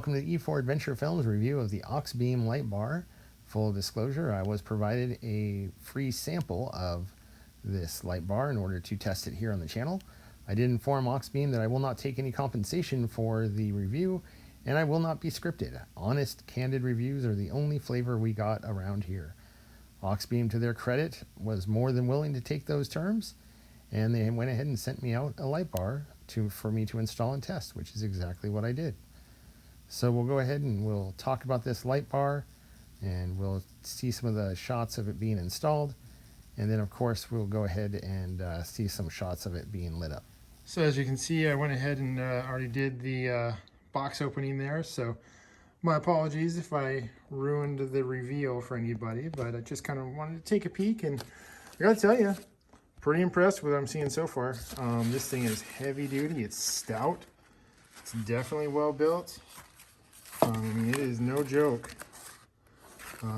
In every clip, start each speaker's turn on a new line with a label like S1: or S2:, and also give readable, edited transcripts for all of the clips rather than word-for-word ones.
S1: welcome to the E4 Adventure Films review of the Auxbeam light bar. Full disclosure, I was provided a free sample of this light bar in order to test it here on the channel. I did inform Auxbeam that I will not take any compensation for the review, and I will not be scripted. Honest, candid reviews are the only flavor we got around here. Auxbeam, to their credit, was more than willing to take those terms, and they went ahead and sent me out a light bar for me to install and test, which is exactly what I did. So we'll go ahead and we'll talk about this light bar, and we'll see some of the shots of it being installed, and then of course we'll go ahead and see some shots of it being lit up. So as you can see, I went ahead and already did the box opening there, so my apologies if I ruined the reveal for anybody, but I just kind of wanted to take a peek, and I gotta tell you, pretty impressed with what I'm seeing so far. This thing is heavy duty, it's stout, it's definitely well built. I mean, it is no joke.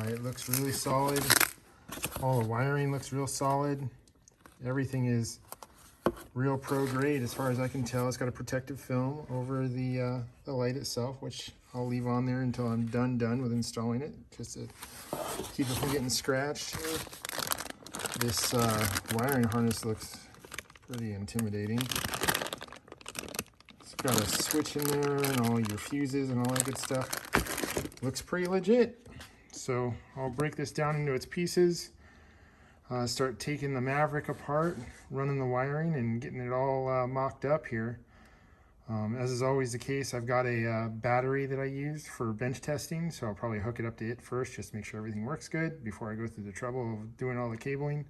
S1: It looks really solid. All the wiring looks real solid. Everything is real pro grade as far as I can tell. It's got a protective film over the light itself, which I'll leave on there until I'm done with installing it, just to keep it from getting scratched. This wiring harness looks pretty intimidating. It's got a switch in there and all your fuses and all that good stuff. Looks pretty legit. So I'll break this down into its pieces. Start taking the Maverick apart, running the wiring, and getting it all mocked up here. As is always the case, I've got a battery that I use for bench testing, so I'll probably hook it up to it first just to make sure everything works good before I go through the trouble of doing all the cabling.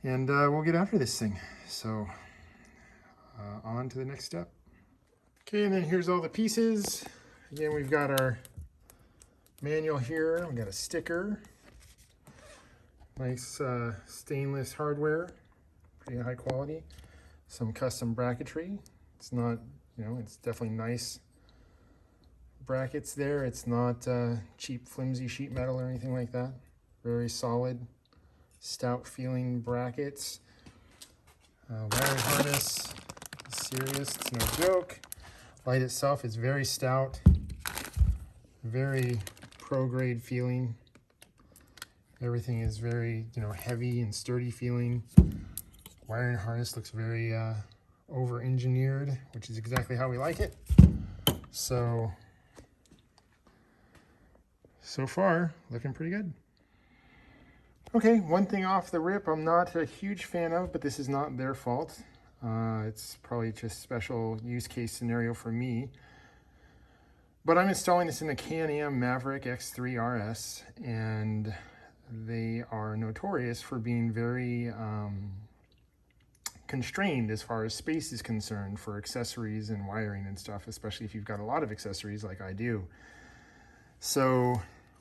S1: And we'll get after this thing. So on to the next step. Okay, and then here's all the pieces. Again, we've got our manual here. We've got a sticker. Nice stainless hardware, pretty high quality. Some custom bracketry. It's not, it's definitely nice brackets there. It's not cheap, flimsy sheet metal or anything like that. Very solid, stout feeling brackets. Wiring harness is serious, it's no joke. Light itself is very stout, very pro grade feeling. Everything is very, heavy and sturdy feeling. Wiring harness looks very over-engineered, which is exactly how we like it. So far, looking pretty good. Okay, one thing off the rip I'm not a huge fan of, but this is not their fault. It's probably just a special use case scenario for me. But I'm installing this in the Can-Am Maverick X3 RS, and they are notorious for being very constrained as far as space is concerned for accessories and wiring and stuff, especially if you've got a lot of accessories like I do. So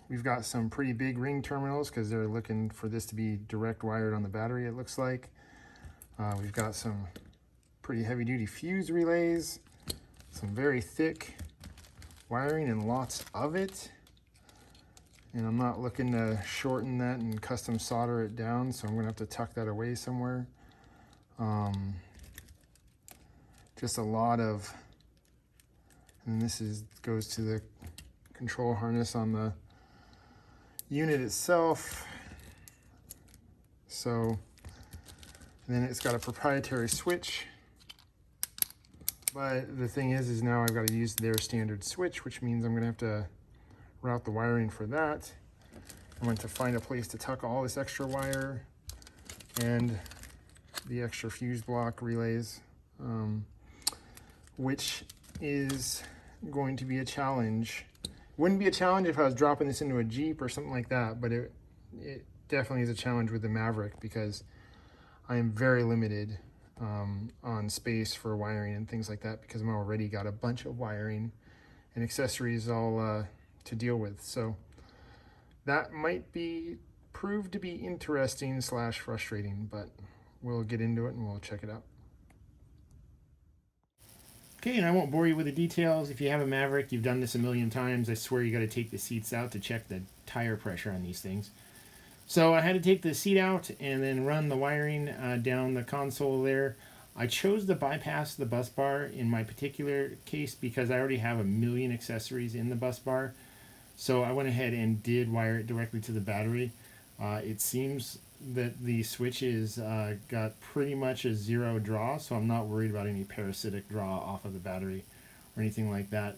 S1: we've got some pretty big ring terminals because they're looking for this to be direct wired on the battery, it looks like. We've got some pretty heavy duty fuse relays, some very thick wiring and lots of it. And I'm not looking to shorten that and custom solder it down, so I'm gonna have to tuck that away somewhere. Just a lot of, and this goes to the control harness on the unit itself. So then it's got a proprietary switch. But the thing is now I've got to use their standard switch, which means I'm gonna have to route the wiring for that. I went to find a place to tuck all this extra wire and the extra fuse block relays, which is going to be a challenge. Wouldn't be a challenge if I was dropping this into a Jeep or something like that, but it definitely is a challenge with the Maverick because I am very limited on space for wiring and things like that because I'm already got a bunch of wiring and accessories all to deal with. So that might prove to be interesting / frustrating, but we'll get into it and we'll check it out. Okay, and I won't bore you with the details. If you have a Maverick, you've done this a million times. I swear you got to take the seats out to check the tire pressure on these things. So I had to take the seat out and then run the wiring down the console there. I chose to bypass the bus bar in my particular case because I already have a million accessories in the bus bar. So I went ahead and did wire it directly to the battery. It seems that the switch is got pretty much a zero draw, so I'm not worried about any parasitic draw off of the battery or anything like that.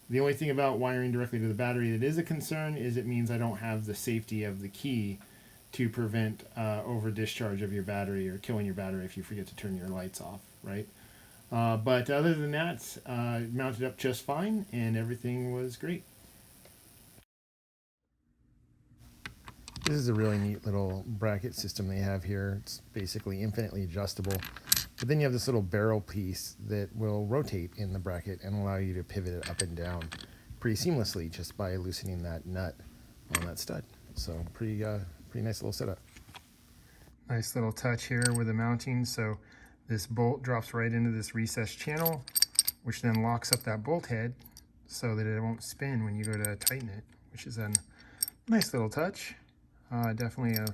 S1: The only thing about wiring directly to the battery that is a concern is it means I don't have the safety of the key to prevent over discharge of your battery or killing your battery if you forget to turn your lights off, right? But other than that, it mounted up just fine and everything was great. This is a really neat little bracket system they have here. It's basically infinitely adjustable. But then you have this little barrel piece that will rotate in the bracket and allow you to pivot it up and down pretty seamlessly just by loosening that nut on that stud. So pretty nice little setup. Nice little touch here with the mounting. So this bolt drops right into this recessed channel, which then locks up that bolt head so that it won't spin when you go to tighten it, which is a nice little touch. Definitely a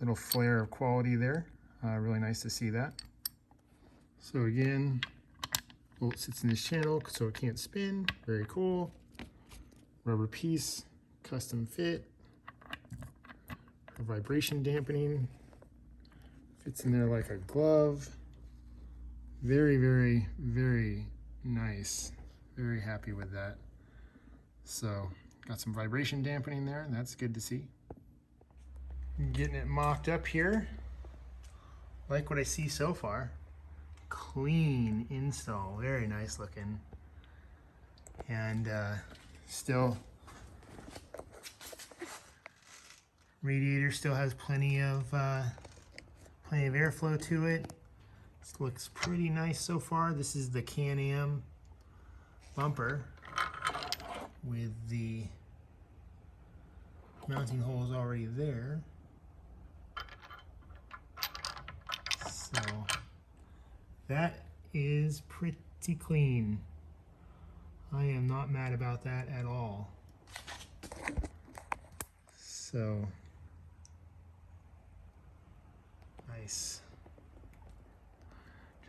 S1: little flare of quality there. Really nice to see that. So again, bolt sits in this channel so it can't spin. Very cool. Rubber piece, custom fit. For vibration dampening. Fits in there like a glove. Very, very, very nice. Very happy with that. So got some vibration dampening there, and that's good to see. Getting it mocked up here. Like what I see so far. Clean install, very nice looking. And still, radiator still has plenty of airflow to it. This looks pretty nice so far. This is the Can-Am bumper with the mounting holes already there. So that is pretty clean. I am not mad about that at all. So nice.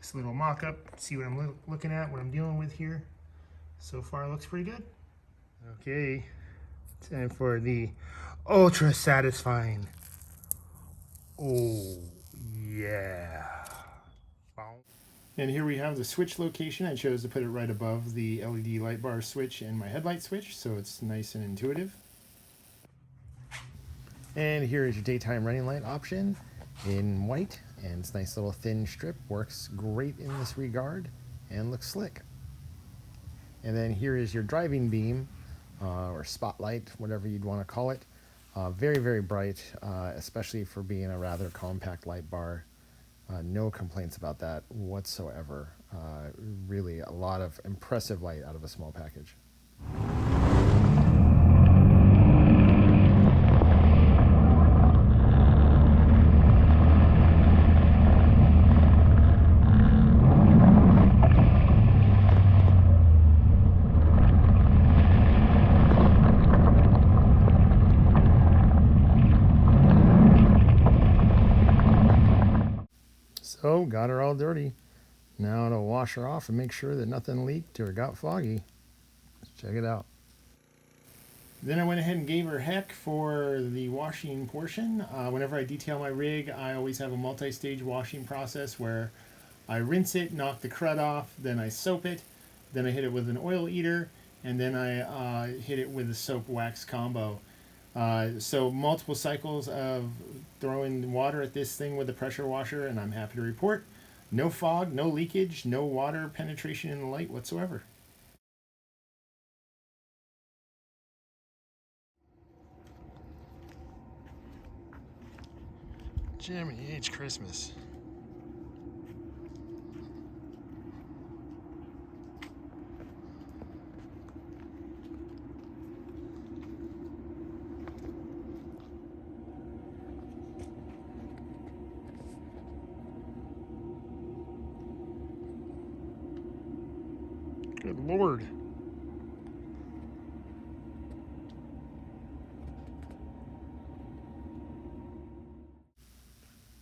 S1: Just a little mock-up, see what I'm looking at, what I'm dealing with here. So far it looks pretty good. Okay, time for the ultra satisfying. Oh yeah. And here we have the switch location. I chose to put it right above the LED light bar switch and my headlight switch, so it's nice and intuitive. And here is your daytime running light option in white, and it's a nice little thin strip. Works great in this regard and looks slick. And then here is your driving beam or spotlight, whatever you'd want to call it. Very, very bright, especially for being a rather compact light bar. No complaints about that whatsoever. Really a lot of impressive light out of a small package. So, got her all dirty. Now to wash her off and make sure that nothing leaked or got foggy. Let's check it out. Then I went ahead and gave her heck for the washing portion. Whenever I detail my rig, I always have a multi-stage washing process where I rinse it, knock the crud off, then I soap it, then I hit it with an oil eater, and then I hit it with a soap wax combo. So multiple cycles of throwing water at this thing with a pressure washer, and I'm happy to report no fog, no leakage, no water penetration in the light whatsoever. Jimmy H. Christmas. Good Lord.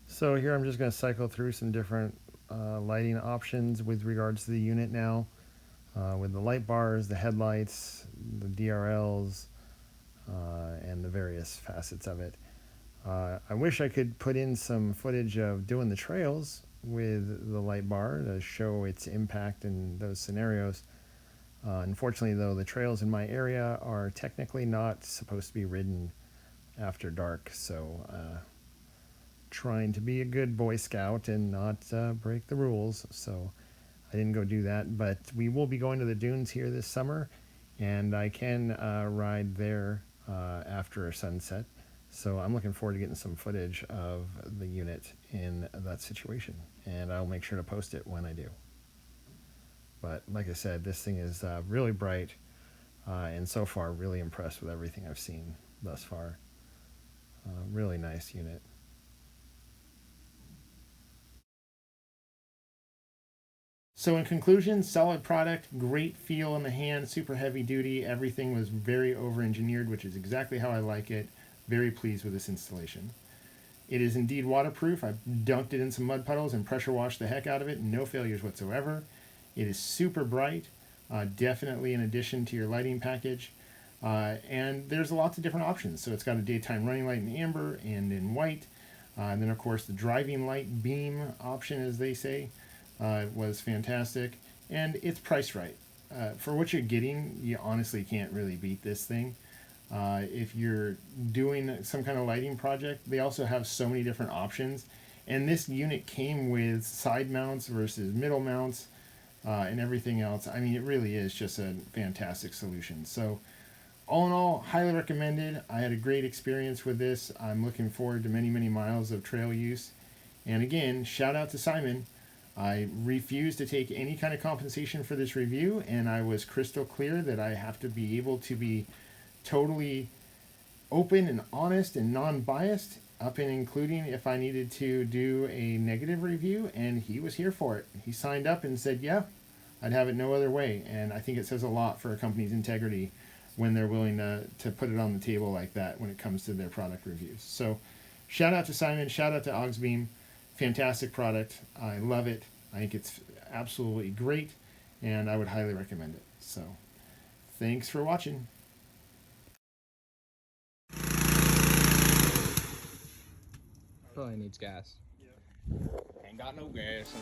S1: So here I'm just going to cycle through some different lighting options with regards to the unit now, with the light bars, the headlights, the DRLs, and the various facets of it. I wish I could put in some footage of doing the trails with the light bar to show its impact in those scenarios. Unfortunately, though, the trails in my area are technically not supposed to be ridden after dark, so trying to be a good Boy Scout and not break the rules, so I didn't go do that. But we will be going to the dunes here this summer, and I can ride there after sunset, so I'm looking forward to getting some footage of the unit in that situation, and I'll make sure to post it when I do. But like I said, this thing is really bright, and so far really impressed with everything I've seen thus far. Really nice unit. So in conclusion, solid product, great feel in the hand, super heavy duty. Everything was very over-engineered, which is exactly how I like it. Very pleased with this installation. It is indeed waterproof. I've dunked it in some mud puddles and pressure washed the heck out of it. No failures whatsoever. It is super bright, definitely an addition to your lighting package. And there's lots of different options. So it's got a daytime running light in amber and in white. And then, of course, the driving light beam option, as they say, was fantastic. And it's priced right. For what you're getting, you honestly can't really beat this thing. If you're doing some kind of lighting project, they also have so many different options. And this unit came with side mounts versus middle mounts. And everything else. I mean, it really is just a fantastic solution. So all in all, highly recommended. I had a great experience with this. I'm looking forward to many, many miles of trail use. And again, shout out to Simon. I refused to take any kind of compensation for this review, and I was crystal clear that I have to be able to be totally open and honest and non-biased, up and including if I needed to do a negative review, and he was here for it. He signed up and said, yeah, I'd have it no other way. And I think it says a lot for a company's integrity when they're willing to put it on the table like that when it comes to their product reviews. So shout out to Simon, shout out to Auxbeam. Fantastic product. I love it. I think it's absolutely great, and I would highly recommend it. So thanks for watching.
S2: Probably needs gas. Ain't got no gas.